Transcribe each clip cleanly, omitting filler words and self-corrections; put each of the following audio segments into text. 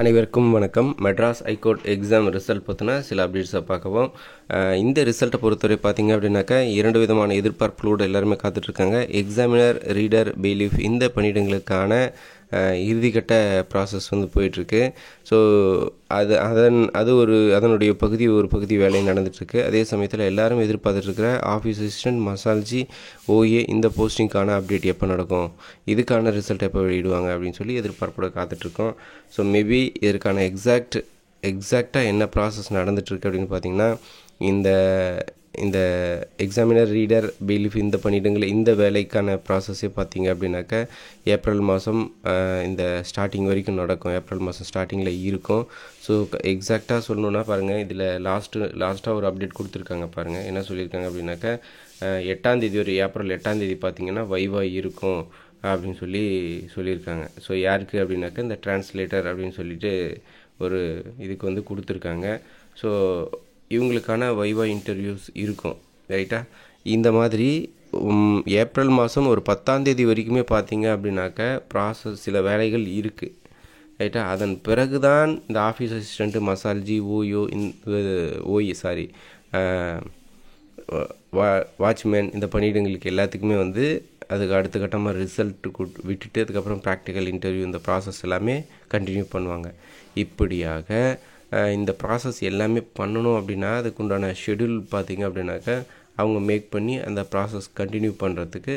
அனைவருக்கும் வணக்கம். Madras high court exam result பற்றின சில அப்டேட்ஸை பார்க்கவும். இந்த ரிசல்ட்டை பொறுத்தவரை பார்த்தீங்க அப்படின்னாக்கா 2 விதமான எதிர்பார்ப்புகளோடு எல்லாருமே காத்துட்ருக்காங்க. எக்ஸாமினர், ரீடர், பெய்லிஃப் இந்த பணியிடங்களுக்கான இறுதிக்கட்ட ப்ராசஸ் போயிட்டுருக்கு. ஸோ அதனுடைய ஒரு பகுதி வேலை நடந்துகிட்ருக்கு. அதே சமயத்தில் எல்லாரும் எதிர்பார்த்துட்ருக்கிற ஆஃபீஸ் அசிஸ்டன்ட், மசால்ஜி, ஓஏ இந்த போஸ்டிங்கான அப்டேட் எப்போ நடக்கும், இதுக்கான ரிசல்ட் எப்போ வெளியிடுவாங்க அப்படின்னு சொல்லி எதிர்பார்ப்போட காத்துட்ருக்கோம். ஸோ மேபி இதற்கான எக்ஸாக்டாக என்ன ப்ராசஸ் நடந்துகிட்ருக்கு அப்படின்னு பார்த்திங்கன்னா, இந்த எக்ஸாமினர், ரீடர், பெய்லிஃப் இந்த பணியிடங்கள் இந்த வேலைக்கான ப்ராசஸே பார்த்திங்க அப்படின்னாக்கா ஏப்ரல் மாதம் இந்த ஸ்டார்டிங் வரைக்கும் நடக்கும். ஏப்ரல் மாதம் ஸ்டார்டிங்கில் இருக்கும். ஸோ எக்ஸாக்டாக சொல்லணுன்னா பாருங்கள், இதில் லாஸ்ட்டாக ஒரு அப்டேட் கொடுத்துருக்காங்க. பாருங்கள் என்ன சொல்லியிருக்காங்க அப்படின்னாக்கா, 8ஆம் தேதி ஒரு ஏப்ரல் 8ஆம் தேதி பார்த்திங்கன்னா வைவா இருக்கும் அப்படின்னு சொல்லியிருக்காங்க. ஸோ யாருக்கு அப்படின்னாக்கா இந்த டிரான்ஸ்லேட்டர் அப்படின்னு சொல்லிட்டு ஒரு இதுக்கு கொடுத்துருக்காங்க. ஸோ இவங்களுக்கான வைவா இன்டர்வியூஸ் இருக்கும், ரைட்டா. இந்த மாதிரி ஏப்ரல் மாதம் ஒரு 10ஆம் தேதி வரைக்குமே பார்த்தீங்க அப்படின்னாக்கா ப்ராசஸ் சில வேலைகள் இருக்குது, ரைட்டா. அதன் பிறகு தான் இந்த ஆஃபீஸ் அசிஸ்டண்ட்டு, மசால்ஜி, வாட்ச்மேன் இந்த பணியிடங்களுக்கு எல்லாத்துக்குமே அதுக்கு அடுத்த கட்டமாக ரிசல்ட்டு விட்டுட்டு அதுக்கப்புறம் ப்ராக்டிக்கல் இன்டர்வியூ இந்த ப்ராசஸ் எல்லாமே கண்டினியூ பண்ணுவாங்க. இப்படியாக இந்த ப்ராசஸ் எல்லாமே பண்ணணும் அப்படின்னா அதுக்கு உண்டான ஷெடியூல் பார்த்திங்க அப்படின்னாக்கா அவங்க மேக் பண்ணி அந்த ப்ராசஸ் கண்டினியூ பண்ணுறதுக்கு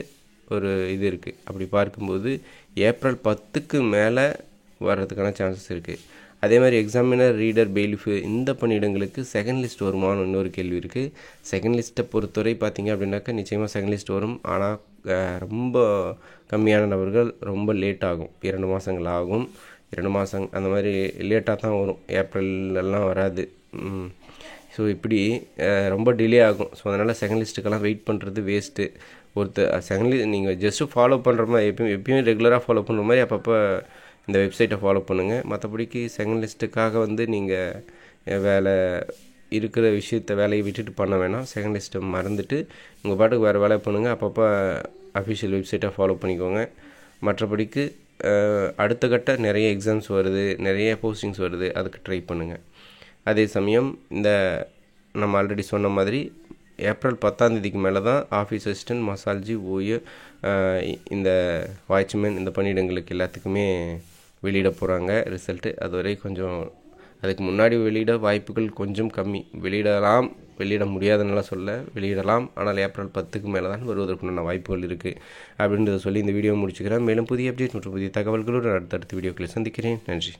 ஒரு இது இருக்குது. அப்படி பார்க்கும்போது ஏப்ரல் 10க்கு மேலே வர்றதுக்கான சான்சஸ் இருக்குது. அதே மாதிரி எக்ஸாமினர், ரீடர், பெய்லிஃப் இந்த பணியிடங்களுக்கு செகண்ட் லிஸ்ட் வருமானு இன்னொரு கேள்வி இருக்குது. செகண்ட் லிஸ்ட்டை பொறுத்தவரை பார்த்திங்க அப்படின்னாக்கா நிச்சயமாக செகண்ட் லிஸ்ட் வரும். ஆனால் ரொம்ப கம்மியான நபர்கள், ரொம்ப லேட் ஆகும், 2 மாதங்கள் ஆகும். 2 மாதம் அந்த மாதிரி லேட்டாக தான் வரும், ஏப்ரல்லாம் வராது. ஸோ இப்படி ரொம்ப டிலே ஆகும். ஸோ அதனால் செகண்ட் லிஸ்ட்டுக்கெல்லாம் வெயிட் பண்ணுறது வேஸ்ட்டு. செகண்ட் லிஸ்ட் நீங்கள் ஜஸ்ட்டு ஃபாலோ பண்ணுற மாதிரி எப்பயும் ரெகுலராக ஃபாலோ பண்ணுற மாதிரி அப்பப்போ இந்த வெப்சைட்டை ஃபாலோ பண்ணுங்கள். மற்றபடிக்கு செகண்ட் லிஸ்ட்டுக்காக நீங்கள் இருக்கிற வேலையை விட்டுட்டு பண்ண வேணாம். செகண்ட் லிஸ்ட்டை மறந்துட்டு உங்கள் பாட்டுக்கு வேறு வேலை பண்ணுங்கள். அப்பப்போ அஃபிஷியல் வெப்சைட்டை ஃபாலோ பண்ணிக்கோங்க. மற்றபடிக்கு அடுத்த கட்ட நிறைய எக்ஸாம்ஸ் வருது, நிறைய போஸ்டிங்ஸ் வருது, அதுக்கு ட்ரை பண்ணுங்கள். அதே சமயம் நம்ம ஆல்ரெடி சொன்ன மாதிரி ஏப்ரல் 10ஆம் தேதிக்கு மேலே தான் ஆஃபீஸ் அசிஸ்டன்ட், மசால்ஜி, ஓஏ இந்த வாட்ச்மேன் இந்த பணியிடங்களுக்கு எல்லாத்துக்குமே வெளியிட போகிறாங்க ரிசல்ட்டு. அதுவரை அதுக்கு முன்னாடி வெளியிட வாய்ப்புகள் கொஞ்சம் கம்மி. வெளியிட முடியாதுன்னெலாம் வெளியிடலாம். ஆனால் ஏப்ரல் 10க்கு மேலே தான் வருவதற்குண்டான வாய்ப்புகள் இருக்குது அப்படின்றத சொல்லி இந்த வீடியோ முடிச்சுக்கிறேன். மேலும் புதிய அப்டேட் மற்றும் புதிய தகவல்களோடு அடுத்தடுத்த வீடியோக்களை சந்திக்கிறேன். நன்றி.